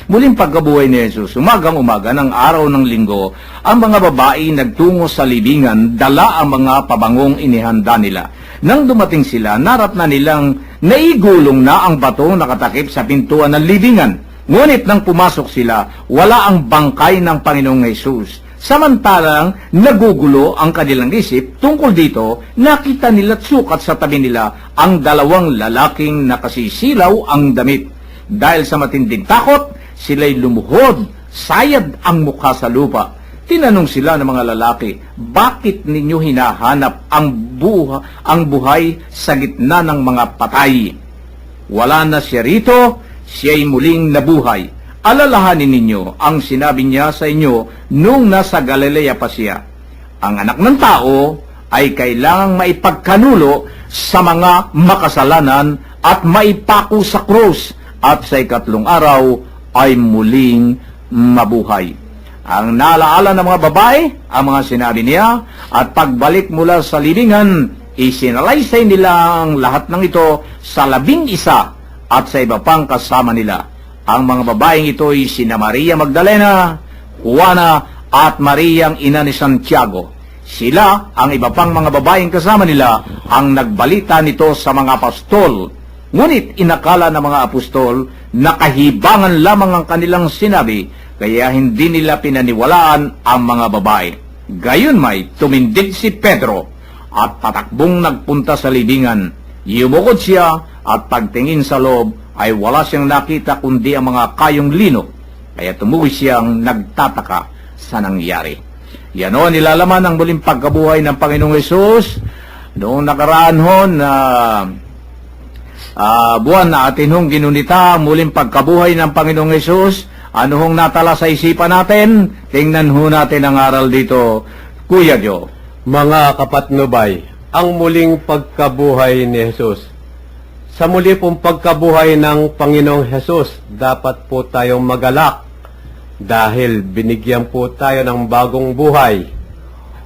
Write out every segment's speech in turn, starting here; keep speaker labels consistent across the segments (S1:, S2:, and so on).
S1: muling pagkabuhay ni Jesus, umagang-umaga ng araw ng linggo, ang mga babae nagtungo sa libingan, dala ang mga pabangong inihanda nila. Nang dumating sila, narap na nilang naigulong na ang bato nakatakip sa pintuan ng libingan. Ngunit nang pumasok sila, wala ang bangkay ng Panginoong Jesus. Samantalang nagugulo ang kanilang isip tungkol dito, nakita nila't sukat sa tabi nila ang dalawang lalaking nakasisilaw ang damit. Dahil sa matinding takot, sila'y lumuhod, sayad ang mukha sa lupa. Tinanong sila ng mga lalaki, bakit ninyo hinahanap ang buhay sa gitna ng mga patay? Wala na siya rito, siya'y muling nabuhay. Alalahanin ninyo ang sinabi niya sa inyo nung nasa Galilea pa siya. Ang anak ng tao ay kailangang maipagkanulo sa mga makasalanan at maipako sa krus at sa ikatlong araw ay muling mabuhay. Ang naalaala ng mga babae, ang mga sinabi niya, at pagbalik mula sa libingan, isinalaysay nila ang lahat ng ito sa 11 at sa iba pang kasama nila. Ang mga babaeng ito ay sina Maria Magdalena, Juana at Mariang ina ni Santiago. Sila, ang iba pang mga babaeng kasama nila, ang nagbalita nito sa mga apostol. Ngunit inakala ng mga apostol na kahibangan lamang ang kanilang sinabi, kaya hindi nila pinaniwalaan ang mga babae. Gayunmay, tumindig si Pedro at patakbong nagpunta sa libingan. Yumukod siya at pagtingin sa loob ay wala siyang nakita kundi ang mga kayong lino. Kaya tumuwi siyang nagtataka sa nangyari. Yan o, nilalaman ang muling pagkabuhay ng Panginoong Hesus. Noong nakaraan ho na buwan na atin hong ginunita ang muling pagkabuhay ng Panginoong Hesus. Ano hong natala sa isipan natin? Tingnan ho natin ang aral dito, Kuya Joe.
S2: Mga kapatnubay, ang muling pagkabuhay ni Jesus. Sa muli pong pagkabuhay ng Panginoong Hesus, dapat po tayong magalak dahil binigyan po tayo ng bagong buhay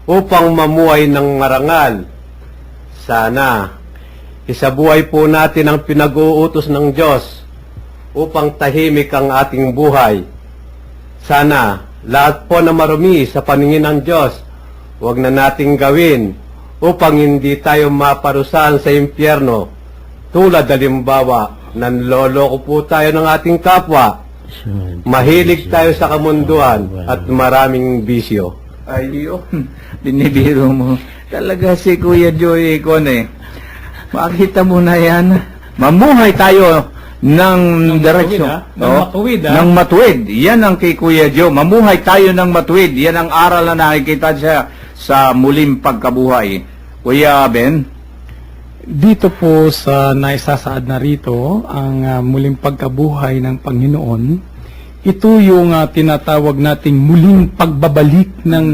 S2: upang mamuhay ng marangal. Sana isabuhay po natin ang pinag-uutos ng Diyos upang tahimik ang ating buhay. Sana lahat po na marumi sa paningin ng Diyos, huwag na nating gawin upang hindi tayo maparusahan sa impyerno. Tulad halimbawa, nanloloko po tayo ng ating kapwa. Mahilig tayo sa kamunduan at maraming bisyo.
S1: Ayun, binibiro mo. Talaga si Kuya Joey Icon eh. Makita mo na yan. Mamuhay tayo ng direksyon. Ng matuwid. Yan ang kay Kuya Joe. Mamuhay tayo ng matuwid. Yan ang aral na nakikita siya sa muling pagkabuhay. Kuya Ben?
S3: Dito po sa naisasaad na rito, ang muling pagkabuhay ng Panginoon, ito yung tinatawag nating muling pagbabalik ng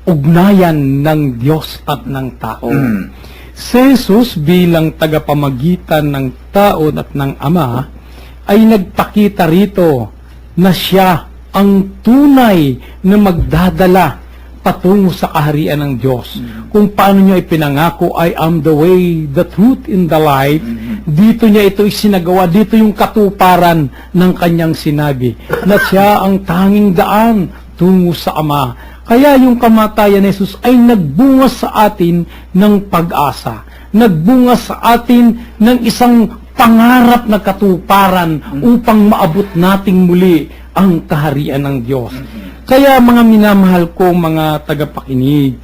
S3: ugnayan ng Diyos at ng tao. Si Jesus bilang tagapamagitan ng tao at ng Ama ay nagpakita rito na siya ang tunay na magdadala patungo sa kaharian ng Diyos. Kung paano niya ipinangako, I am the way, the truth, and the life, dito niya ito isinagawa, dito yung katuparan ng kanyang sinabi, na siya ang tanging daan tungo sa Ama. Kaya yung kamatayan ni Jesus ay nagbunga sa atin ng pag-asa, nagbunga sa atin ng isang pangarap na katuparan upang maabot nating muli ang kaharian ng Diyos. Kaya mga minamahal ko, mga tagapakinig,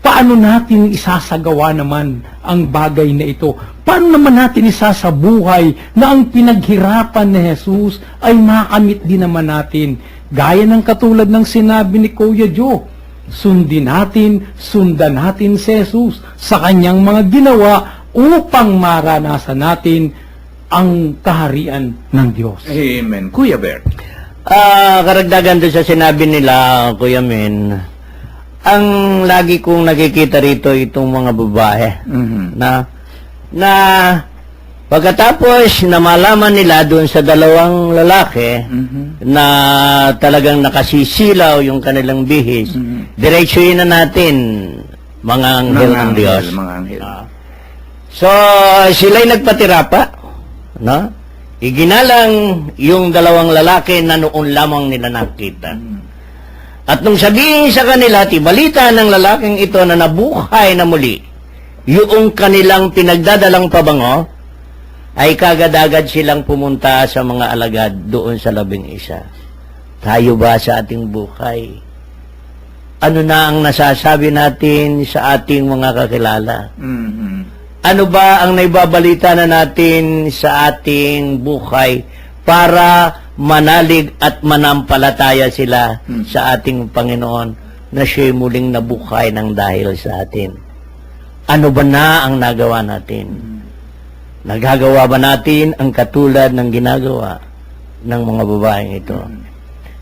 S3: paano natin isasagawa naman ang bagay na ito? Paano naman natin isasabuhay na ang pinaghirapan ni Jesus ay makamit din naman natin? Gaya ng katulad ng sinabi ni Kuya Joe, sundan natin si Jesus sa kanyang mga ginawa upang maranasan natin ang kaharian ng Diyos.
S1: Amen. Kuya Bert?
S4: Karagdagan doon sa sinabi nila, Kuya Men, ang lagi kong nakikita rito itong mga babae na pagkatapos na malaman nila doon sa dalawang lalaki na talagang nakasisilaw yung kanilang bihis, diretsuhin na natin mga anghel ng Diyos.
S1: Mga anghel.
S4: So, sila'y nagpatira pa, no? Iginalang yung dalawang lalaki na noon lamang nila nakita. At nung sabihin sa kanila, tibalita ng lalaking ito na nabuhay na muli, yung kanilang pinagdadalang pabango, ay kagad-agad silang pumunta sa mga alagad doon sa 11. Tayo ba sa ating buhay? Ano na ang nasasabi natin sa ating mga kakilala? Ano ba ang naibabalita na natin sa ating buhay para manalig at manampalataya sila sa ating Panginoon na siya'y muling nabuhay ng dahil sa atin? Ano ba na ang nagawa natin? Nagagawa ba natin ang katulad ng ginagawa ng mga babaeng ito?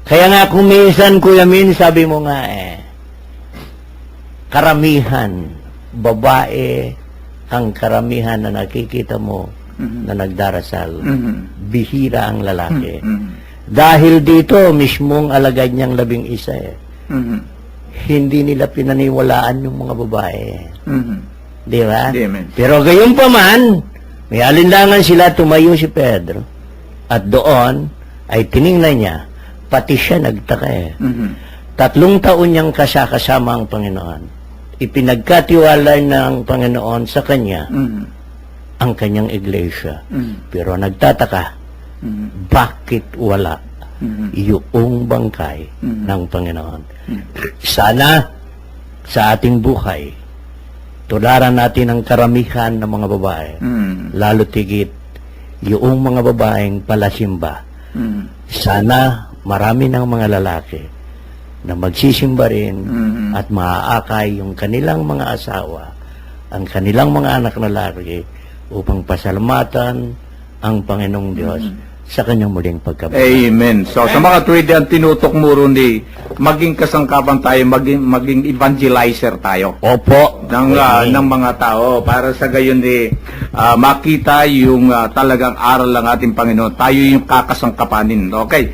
S4: Kaya nga kung minsan, Kuya Min, sabi mo nga karamihan, babae, ang karamihan na nakikita mo na nagdarasal, bihira ang lalaki. Dahil dito, mismong alagad niyang 11, hindi nila pinaniwalaan yung mga babae. Di ba?
S1: Di, amen.
S4: Pero gayon pa man, may alinlangan sila, tumayo si Pedro. At doon, ay tiningnan niya, pati siya nagtaka 3 taon niyang kasama ang Panginoon. Ipinagkatiwala ng Panginoon sa kanya ang kanyang iglesia. Pero nagtataka, bakit wala yung bangkay ng Panginoon? Sana sa ating buhay, tularan natin ang karamihan ng mga babae, lalo tigit yung mga babaeng palasimba. Sana marami ng mga lalaki na magsisimba rin at maaakay yung kanilang mga asawa, ang kanilang mga anak na lalaki upang pasalamatan ang Panginoong Diyos sa kanyang muling pagkabuhay.
S1: Amen. So, sa mga tuwid yan, tinutok mo rin maging kasangkapan tayo, maging evangelizer tayo
S4: Opo.
S1: ng mga tao para sa gayon makita yung talagang aral ng ating Panginoon. Tayo yung kakasangkapanin. Okay?